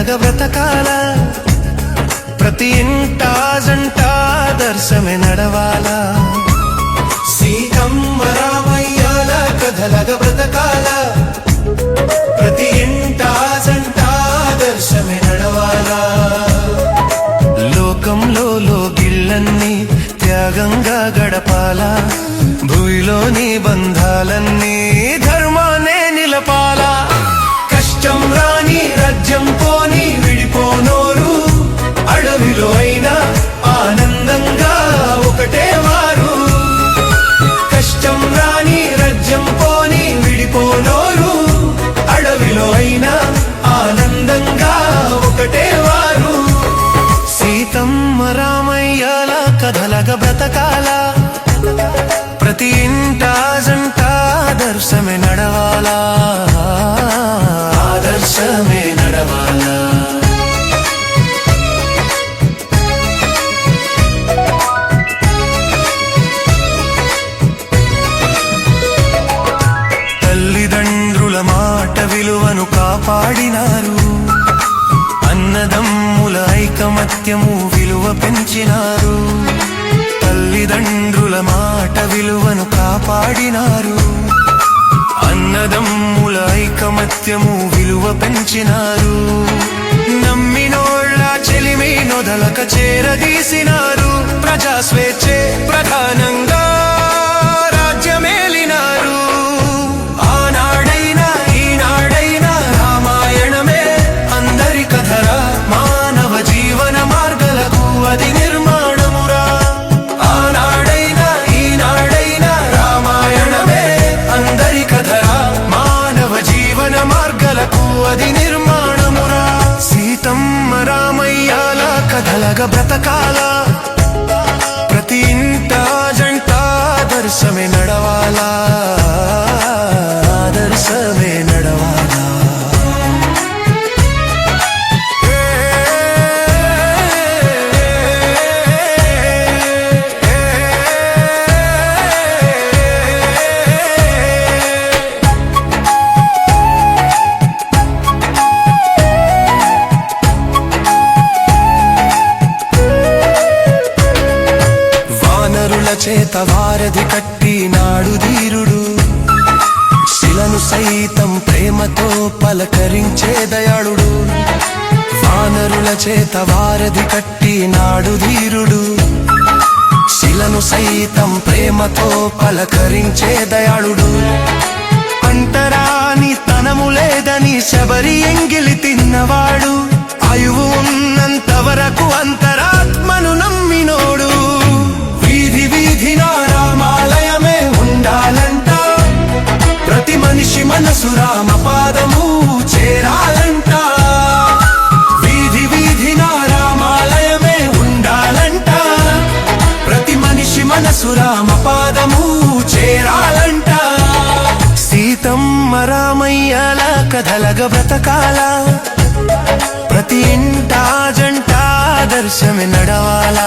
కథలగ బ్రతకాల ప్రతి ఇంట జంట ఆదర్శమే నడవాల సీతమ్మ రామయ్యల కథలగ బ్రతకాల ప్రతి ఇంట జంట ఆదర్శమే నడవాల లోకంలో లోగిళ్ళన్నీ త్యాగంగా గడపాల భూమిలోని బంధాలన్నీ ధర్మాన్నే నిలపాల కష్టం రాని రాజ్యం పోని విడిపోనోరు అడవిలో అయినా ఆనందంగా ఒకటే వారు కష్టం రాని రాజ్యం పోని విడిపోనోరు అడవిలో అయినా ఆనందంగా ఒకటే వారు సీతమ్మ రామయ్యల కథలగ బ్రతకాల ప్రతి ఇంట జంట ఆదర్శమే నడవాల ఆదర్శమే నడవాల తల్లిదండ్రుల మాట విలువను కాపాడినారు అన్నదమ్ముల ఐకమత్యము విలువ పెంచినారు తల్లిదండ్రుల మాట విలువను కాపాడినారు అన్నదమ్ముల ఐకమత్యము విలువ పెంచినారు నమ్మినోళ్ళ చెలిమి నొదలక చేరదీసినారు ప్రజా స్వేచ్ఛే ప్రధానంగా రాజ్యమేలినారు ఆనాడైనా ఈనాడైనా రామాయణమే అందరి కథరా మానవ జీవన మార్గాలకు అది నిర్మాణమురా ఆనాడైనా ఈనాడైనా రామాయణమే అందరి కథరా మానవ జీవన మార్గాలకు అది నిర్మాణమురా సీతమ్మ రామయ్యల కథలగ బ్రతకాల ప్రతి ఇంట జంట ఆదర్శమే నడవాల ఆదర్శమే నడవాల చేత వారధి కట్టినాడు ధీరుడు శిలను సైతం ప్రేమతో పలకరించే దయాళుడు వానరుల చేత వారధి కట్టినాడు ధీరుడు శిలను సైతం ప్రేమతో పలకరించే దయాళుడు అంటరాని తనము లేదని శబరి ఎంగిలి తిన్నవాడు ఆయువు ఉన్నంత వరకు అంతరాత్మను నమ్మినోడు వీధి వీధిన రామాలయమే ఉండాలంట ప్రతి మనిషి మనసు రామ పాదము చేరాలంట వీధి వీధిన రామాలయమే ఉండాలంట ప్రతి మనిషి మనసు రామ పాదము చేరాలంట సీతమ్మ రామయ్యల కథలగ బ్రతకాల ప్రతి ఇంట జంట ఆదర్శమే నడవాల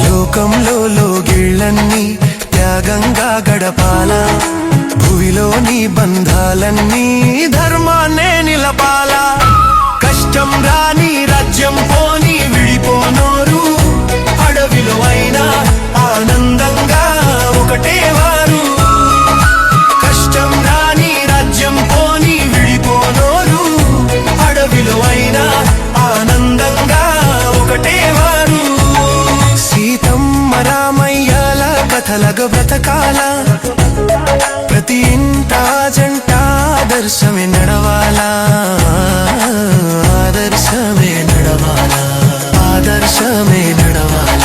లోకంలో లోగిళ్ళన్నీ త్యాగంగా గడపాల భూమిలోని బంధాలన్నీ ధర్మాన్నే నిలపాల కష్టం రాని రాజ్యం పోని విడిపోనోరు అడవిలో అయినా ఆనందంగా ఒకటే వారు కష్టం రాని రాజ్యం పోని విడిపోనోరు అడవిలో అయినా ఆనందంగా ఒకటే వారు సీతమ్మ రామయ్యల కథలగ బ్రతకాల ప్రతి ఇంట జంట ఆదర్శమే నడవాల ఆదర్శమే నడవాల ఆదర్శమే నడవాల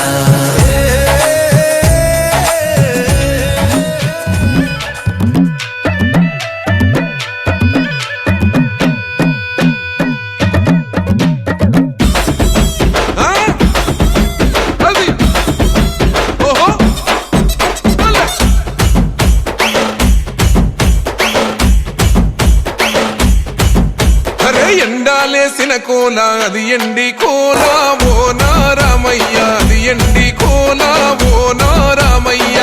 ఎండాలేసిన కోల అది ఎండి కోల ఓ నారామయ్య అది ఎండి కోల ఓ నారామయ్య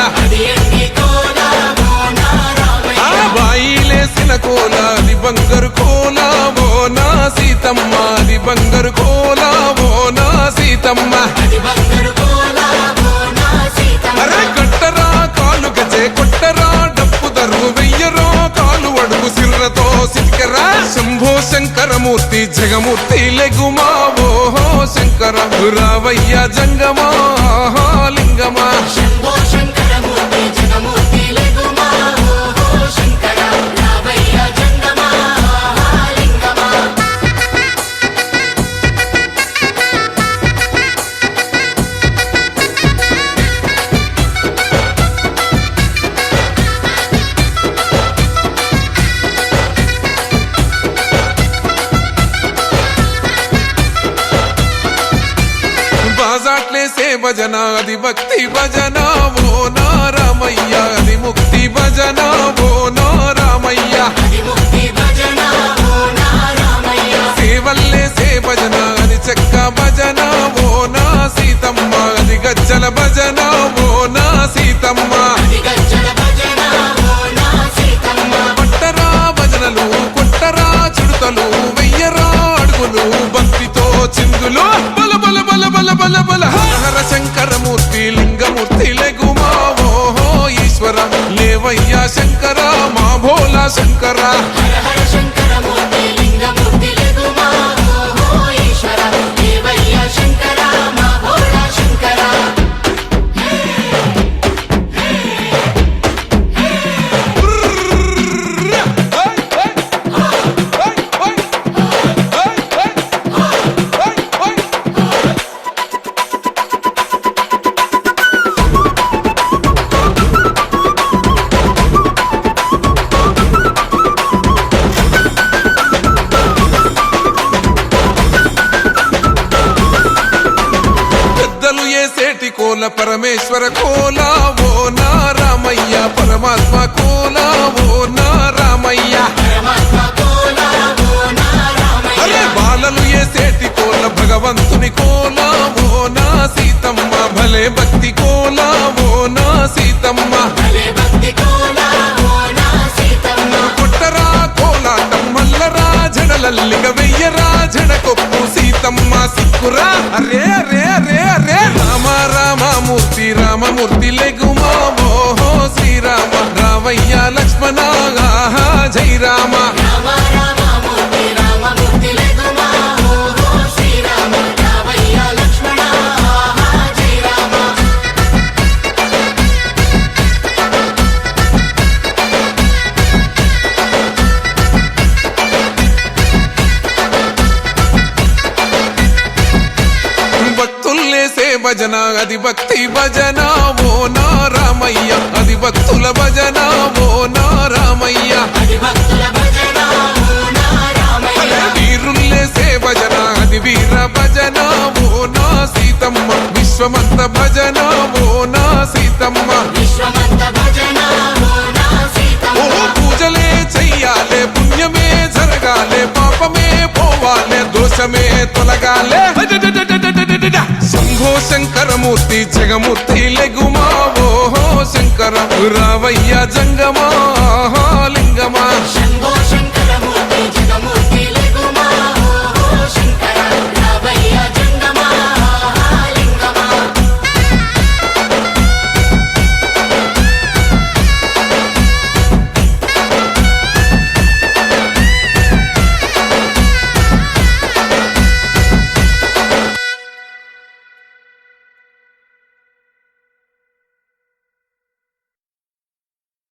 బాయిలేసిన కోల అది బంగారు కోల ఓ నా సీతమ్మ శంకరమూర్తి జగమూర్తి లెగుమా ఓహో శంకర రావయ్య జంగమా లింగమా శంభో శంకరమూర్తి జగమూర్తి లెగుమా ఓహో శంకర రావయ్య జంగమా లింగమా బాజాట్లేసే భజన అది భక్తి భజన ఓ నారామయ్య అది ముక్తి భజన ఓ నారామయ్య అది ముక్తి భజన ఓ నారామయ్య సేవల్లేసే భజన అది చెక్క భజన ఓ నా సీతమ్మ అది గజ్జల భజన ఓ నా సీతమ్మ అది గజ్జల భజన ఓ నా సీతమ్మ పట్టరా భజనలు కొట్టరా చిడుతలు వెయ్యరా అడుగులు భక్తితో చిందులు బల బల బల బల బల బల హర హర శంకరమూర్తి లింగమూర్తి లెగుమా ఓహో ఈశ్వర లేవయ్యా శంకర మా భోలా శంకర హర హర శంకరమూర్తి లింగమూర్తి లెగుమా ఓహో ఈశ్వర దేవయ్య శంకర మా భోళా శంకర పెద్దలు ఏసేటి కోల పరమేశ్వర కోల ఓ నారామయ్య పరమాత్మ కోల ఓ నారామయ్య పరమాత్మ కోలా ఓ నారామయ్య అరే బాలలు ఏసేటి కోల భగవంతుని కోల ఓ నా సీతమ్మ భలే భక్తి కోల ఓ నా సీతమ్మ భలే భక్తి కోలా ఓ నా సీతమ్మ కొట్టరా కోలాటం మల్లరా జడలల్లిగ వెయ్యరా జడకొప్పు సీతమ్మ సిక్కురా అరే అరే అరే అరే రామ రామమూర్తి రామమూర్తి లెగుమా ఓహో శ్రీరామ రావయ్య లక్ష్మణ ఆహా జై రామ రామ రామమూర్తి రామమూర్తి లెగుమా ఓహో శ్రీరామ రావయ్య లక్ష్మణ ఆహా జై రామ భక్తుల్లేసే భజన అది భక్తి భజన ఓ నారామయ్య అది భక్తుల భజన ఓ నారామయ్య అది భక్తుల భజన ఓ నారామయ్య వీరుల్లేసే భజన అది వీర భజన ఓ నా సీతమ్మ విశ్వమంత భజన ఓ నా సీతమ్మ విశ్వమంత భజన ఓ నా ఓ సీతమ్మ పూజలే చెయ్యాలే పుణ్యమే జరగాలే పాపమే పోవాలే దోషమే తొలగాలే శంభో శంకరమూర్తి జగమూర్తి లెగుమా ఓహో శంకర రావయ్య జంగమా